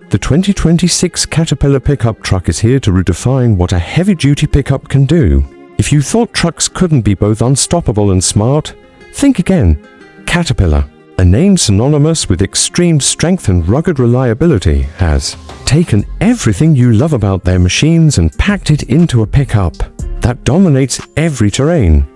The 2026 Caterpillar pickup truck is here to redefine what a heavy-duty pickup can do. If you thought trucks couldn't be both unstoppable and smart, think again. Caterpillar, a name synonymous with extreme strength and rugged reliability, has taken everything you love about their machines and packed it into a pickup that dominates every terrain.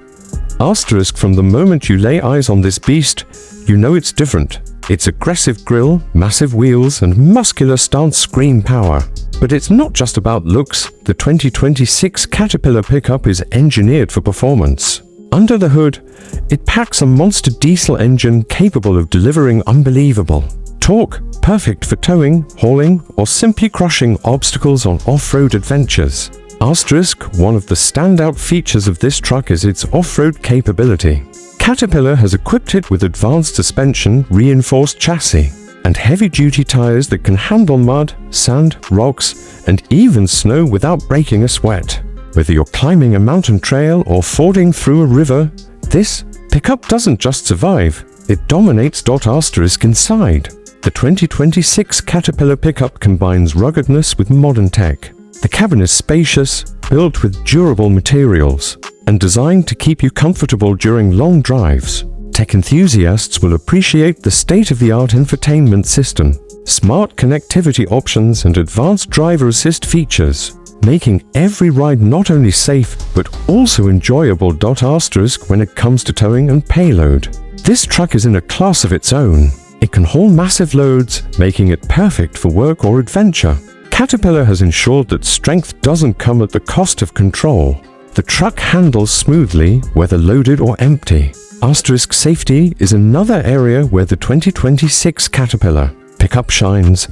Asterisk, from the moment you lay eyes on this beast, you know it's different. Its aggressive grille, massive wheels, and muscular stance scream power. But it's not just about looks. The 2026 Caterpillar pickup is engineered for performance. Under the hood, it packs a monster diesel engine capable of delivering unbelievable torque, perfect for towing, hauling, or simply crushing obstacles on off-road adventures. Asterisk, one of the standout features of this truck is its off-road capability. Caterpillar has equipped it with advanced suspension, reinforced chassis, and heavy-duty tires that can handle mud, sand, rocks, and even snow without breaking a sweat. Whether you're climbing a mountain trail or fording through a river, this pickup doesn't just survive, it dominates. Asterisk inside. The 2026 Caterpillar pickup combines ruggedness with modern tech. The cabin is spacious, built with durable materials, and designed to keep you comfortable during long drives. Tech enthusiasts will appreciate the state-of-the-art infotainment system, smart connectivity options, and advanced driver assist features, making every ride not only safe but also enjoyable. Asterisk, when it comes to towing and payload, this truck is in a class of its own. It can haul massive loads, making it perfect for work or adventure. Caterpillar has ensured that strength doesn't come at the cost of control. The truck handles smoothly, whether loaded or empty. Asterisk, safety is another area where the 2026 Caterpillar pickup shines.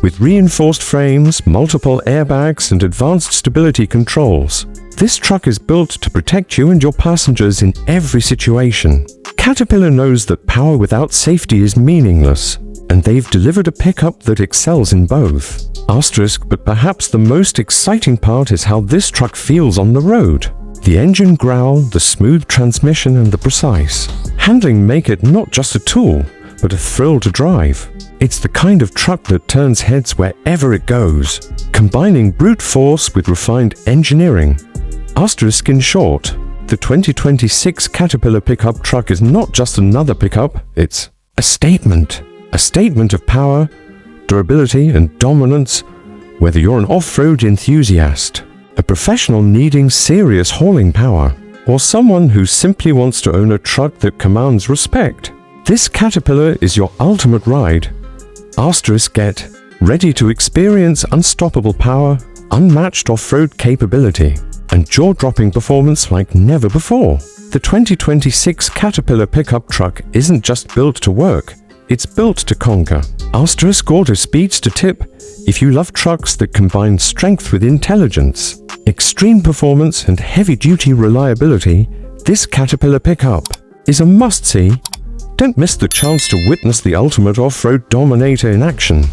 With reinforced frames, multiple airbags, and advanced stability controls, this truck is built to protect you and your passengers in every situation. Caterpillar knows that power without safety is meaningless, and they've delivered a pickup that excels in both. Asterisk, but perhaps the most exciting part is how this truck feels on the road. The engine growl, the smooth transmission, and the precise handling make it not just a tool, but a thrill to drive. It's the kind of truck that turns heads wherever it goes, combining brute force with refined engineering. Asterisk, in short, the 2026 Caterpillar pickup truck is not just another pickup, it's a statement. A statement of power, durability, and dominance. Whether you're an off-road enthusiast, a professional needing serious hauling power, or someone who simply wants to own a truck that commands respect, this Caterpillar is your ultimate ride. Asterisk, get ready to experience unstoppable power, unmatched off-road capability, and jaw-dropping performance like never before. The 2026 Caterpillar pickup truck isn't just built to work, it's built to conquer. Asterisk, auto speeds to tip. If you love trucks that combine strength with intelligence, extreme performance, and heavy-duty reliability, this Caterpillar pickup is a must-see. Don't miss the chance to witness the ultimate off-road Dominator in action.